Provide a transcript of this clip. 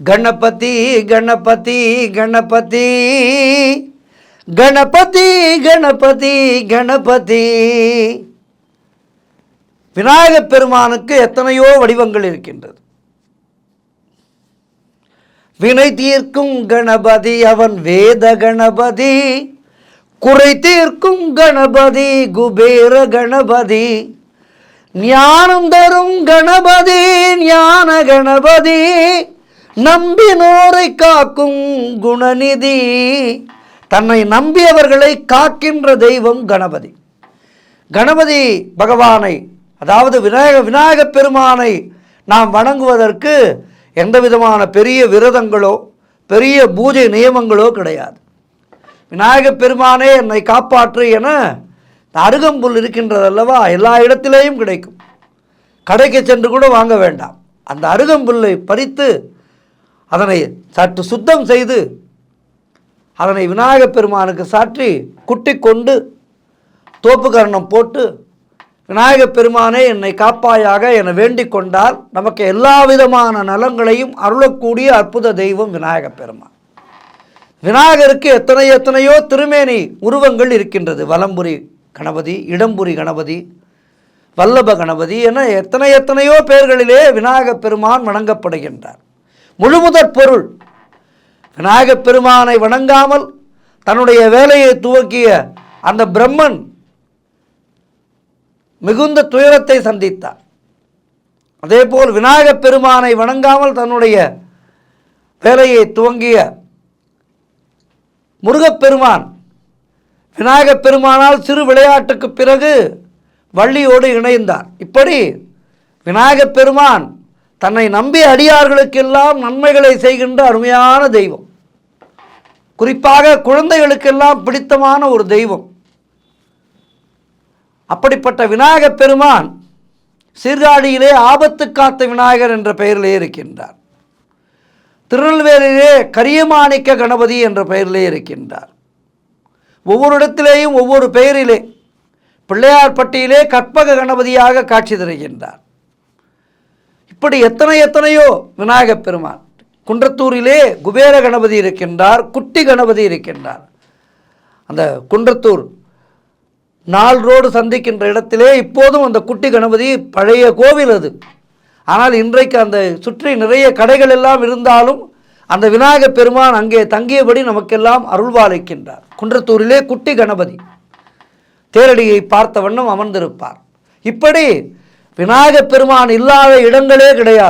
गणपति गणपति गणपति गणपति गणपति गणपति விநாயகப் பெருமானுக்கு எத்தனையோ வடிவங்கள் இருக்கின்றது. வினை தீர்க்கும் கணபதி அவன் வேத கணபதி, குறை தீர்க்கும் கணபதி குபேர கணபதி, ஞானம் தரும் கணபதி ஞான கணபதி, நம்பினோரை காக்கும் குணநிதி. தன்னை நம்பியவர்களை காக்கின்ற தெய்வம் கணபதி. கணபதி பகவானை, அதாவது விநாயகப் பெருமானை நாம் வணங்குவதற்கு எந்த விதமான பெரிய விரதங்களோ பெரிய பூஜை நியமங்களோ கிடையாது. விநாயகப் பெருமானே என்னை காப்பாற்று என அருகம்புல் இருக்கின்றது அல்லவா, எல்லா இடத்திலேயும் கிடைக்கும். கடைக்கு சென்று கூட வாங்க வேண்டாம். அந்த அருகம்புல்லை பறித்து அதனை சற்று சுத்தம் செய்து அதனை விநாயகப் பெருமானுக்கு சாற்றி குட்டி கொண்டு தோப்பு கரணம் போட்டு விநாயகப் பெருமானே என்னை காப்பாயாக என வேண்டிக் கொண்டால் நமக்கு எல்லா விதமான நலங்களையும் அருளக்கூடிய அற்புத தெய்வம் விநாயகப் பெருமான். விநாயகருக்கு எத்தனையோ திருமேனி உருவங்கள் இருக்கின்றது. வலம்புரி கணபதி, இடம்புரி கணபதி, வல்லப கணபதி என எத்தனையோ பெயர்களிலே விநாயகப் பெருமான் வணங்கப்படுகின்றார். முழுமுதற் பொருள் விநாயகப் பெருமானை வணங்காமல் தன்னுடைய வேலையை துவக்கிய அந்த பிரம்மன் மிகுந்த துயரத்தை சந்தித்தார். அதேபோல் விநாயகப் பெருமானை வணங்காமல் தன்னுடைய வேலையை துவங்கிய முருகப்பெருமான் விநாயகப் பெருமானால் சிறு விளையாட்டுக்கு பிறகு வள்ளியோடு இணைந்தார். இப்படி விநாயகப் பெருமான் தன்னை நம்பிய அடியார்களுக்கெல்லாம் நன்மைகளை செய்கின்ற அருமையான தெய்வம். குறிப்பாக குழந்தைகளுக்கெல்லாம் பிடித்தமான ஒரு தெய்வம். அப்படிப்பட்ட விநாயகப் பெருமான் சீர்காழியிலே ஆபத்து காத்த விநாயகர் என்ற பெயரிலே இருக்கின்றார். திருநெல்வேலியிலே கரியமாணிக்க கணபதி என்ற பெயரிலே இருக்கின்றார். ஒவ்வொரு இடத்திலேயும் ஒவ்வொரு பெயரிலே, பிள்ளையார்பட்டியிலே கற்பக கணபதியாக காட்சி தருகின்றார். இப்படி எத்தனையோ விநாயகப் பெருமான். குன்றத்தூரிலே குபேர கணபதி இருக்கின்றார், குட்டி கணபதி இருக்கின்றார். அந்த குன்றத்தூர் நாள் ரோடு சந்திக்கின்ற இடத்திலே இப்போதும் அந்த குட்டி கணபதி பழைய கோவில் அது. ஆனால் இன்றைக்கு அந்த சுற்றி நிறைய கடைகள் எல்லாம் இருந்தாலும் அந்த விநாயகப் பெருமான் அங்கே தங்கியபடி நமக்கெல்லாம் அருள்வாளிக்கின்றார். குன்றத்தூரிலே குட்டி கணபதி தேரடியை பார்த்த வண்ணம் அமர்ந்திருப்பார். இப்படி விநாயகப் பெருமான் இல்லாத இடங்களே கிடையாது.